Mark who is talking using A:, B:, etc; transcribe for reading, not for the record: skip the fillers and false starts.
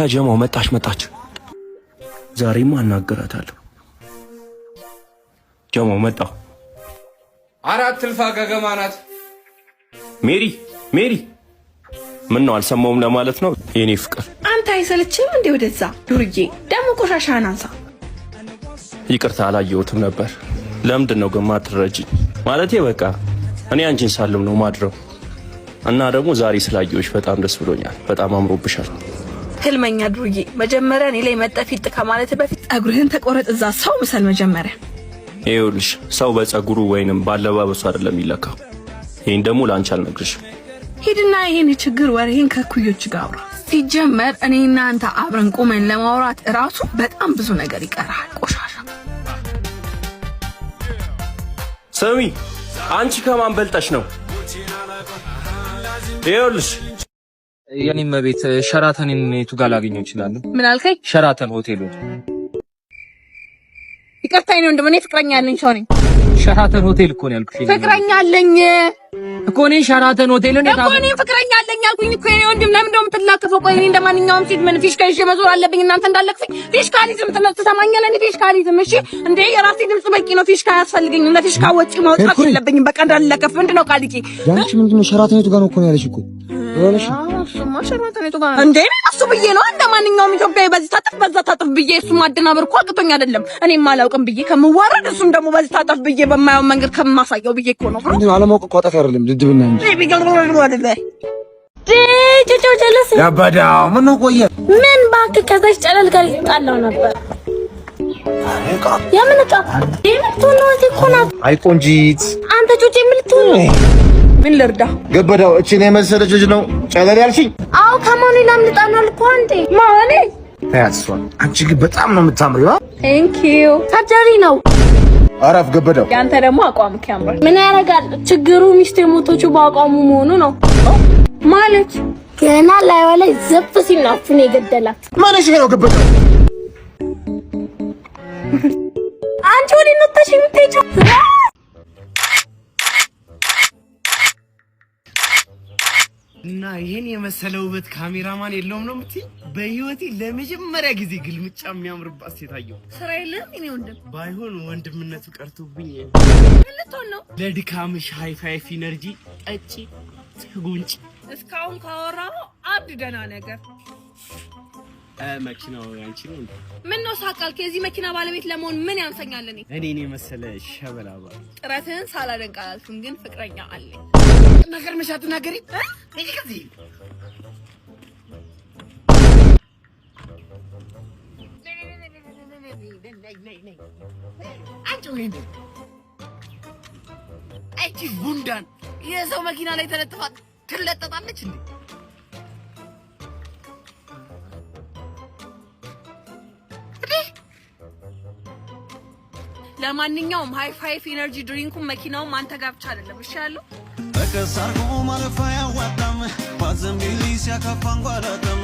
A: ጀማው መጣች። ዛሬማ አናገራታለሁ። ጀማው መጣ።
B: አራት ልፋ ገገማ ናት።
A: ሜሪ ምን ነው አልሰማውም ለማለት ነው የኔ ፍቅር።
C: አንተ አይሰለችም እንዴ? ወደዛ ዱርዬ ደግሞ ቆሻሻህን አንሳ።
A: ይቅርታ አላየሁትም ነበር። ለምንድን ነው ግን ማትረጂኝ? ማለቴ በቃ እኔ አንቺን ሳልም ነው ማድረው እና ደግሞ ዛሬ ስላየሁሽ በጣም ደስ ብሎኛል። በጣም አምሮብሻል።
C: ህልመኛ ዱርዬ፣ መጀመሪያ እኔ ላይ መጠፊጥ ከማለት በፊት ጸጉርህን ተቆረጥ። እዛ ሰው ምሰል መጀመሪያ።
A: ይኸውልሽ ሰው በጸጉሩ ወይንም ባለባበሱ አይደለም የሚለካው። ይሄን ደግሞ ላንቺ አልነግርሽም።
C: ሂድና ይሄን ችግር ወሬን ከኩዮች ጋር አውራ። ሲጀመር እኔና አንተ አብረን ቆመን ለማውራት እራሱ በጣም ብዙ ነገር ይቀራል። ቆሻሻ
A: ሰሚ፣ አንቺ ከማን በልጠሽ ነው? ይኸውልሽ
B: የኔም ቤት ሸራተንን የቱ ጋር ላገኘው እችላለሁ?
C: ምን አልከኝ?
B: ሸራተን ሆቴል።
C: ይቅርታኝ ነው እንደምን ፍቅረኛ ያለኝ ሰው ነኝ።
B: ሸራተን ሆቴል እኮ ነው ያልኩሽ።
C: ፍቅረኛ አለኝ
B: እኮ ነው ሸራተን ሆቴል ነው
C: እኮ ነው ፍቅረኛ አለኝ አልኩኝ እኮ ነው። ወንድም ለምን እንደው የምትላከፈው? ቆይ እኔ እንደማንኛውም ሴት ምን ፊሽካ ይዤ መዞር አለብኝ? እናንተ እንዳለክፈኝ ፊሽካሊዝም ትሰማኛለህ? እኔ ፊሽካሊዝም እሺ እንዴ የራሴ ድምጽ በቂ ነው። ፊሽካ አያስፈልገኝም። ለፊሽካ ወጪ ማውጣት የለብኝም። በቃ እንዳለከፍ ምንድነው ቃልቂ?
D: ያንቺ ምንድነው ሸራተን የቱ ጋር ነው እኮ ነው ያለሽ እኮ ወለሽ
C: እንዴ እሱ ብዬ ነው እንደማንኛውም ኢትዮጵያዊ በዚህ ታጠፍ በዛ ታጠፍ ብዬ እሱ ማደናበር እኮ አቅቶኝ አይደለም። እኔም አላውቅም ብዬ ከምዋረድ እሱም ደግሞ በዚህ ታጠፍ ብዬ በማየው መንገድ ከማሳየው ብዬ እኮ ነው።
D: ምንድነው አለማወቅ እኮ አጠፍ አይደለም ድድብና እንጂ
B: ያባዳው ምን ነው ቆየ?
E: ምን ባክ ከዛች ጨለል ጋር ይጣላው ነበር። የምን ዕቃ የምትሆን ነው እዚህ እኮ ናት።
D: አይ ቆንጂት
E: አንተ ጩጬ የምትሆን
C: ምን ልርዳ?
D: ገበዳው እቺን የመሰለች ልጅ ነው ጨለል ያልሽኝ?
E: አው ከማን ላምልጣናል እኮ አንዴ
C: ማኔ
D: ታያስዋል። አንቺ ግን በጣም ነው የምታምሪው።
C: ቴንክ ዩ
E: ሰርጀሪ ነው።
D: አረፍ ገበዳው።
C: ያንተ ደግሞ አቋም ያምራል።
E: ምን ያረጋል? ችግሩ ሚስቴ ሞቶቹ በአቋሙ መሆኑ ነው ማለት ገና ላይዋ ላይ ዘፍ ሲናፍን የገደላት
D: ማለሽ ነው ገበዳው።
E: አንቺ ወዲ ነው ተሽምቴ
F: እና ይሄን የመሰለ ውበት ካሜራማን የለውም ነው የምትይ? በህይወቴ ለመጀመሪያ ጊዜ ግልምጫ የሚያምርባት ሴት አየሁ።
C: ስራ የለም እኔ ወንድም
F: ባይሆን ወንድምነቱ ቀርቶብኝ
C: ልትሆን ነው።
F: ለድካምሽ ሃይ ፋይፍ ኢነርጂ ጠጪ ጉንጭ።
C: እስካሁን ካወራው አብድ ደህና ነገር
F: መኪናው ያንቺ ነው እንዴ?
C: ምን ነው ሳቃል? ከዚህ መኪና ባለቤት ለመሆን ምን ያንሰኛል?
F: እኔን የመሰለ ሸበላባ
C: ጥረትህን ሳላደንቅ አላልኩም፣ ግን ፍቅረኛ አለኝ።
F: ነገር መሻት ነገሪ እዚህ ከዚህ አንቺ ጉንዳን የሰው መኪና ላይ ተለጥፋ ትለጠጣለች እንዴ?
C: ለማንኛውም ሃይ ፋይፍ ኢነርጂ ድሪንኩን መኪናውም አንተ ጋር ብቻ አይደለም። እሺ ያለው
G: በከሳርጎ ማለፋ ያዋጣም ባዘምቢሊ ሲያከፋን ጓዳተም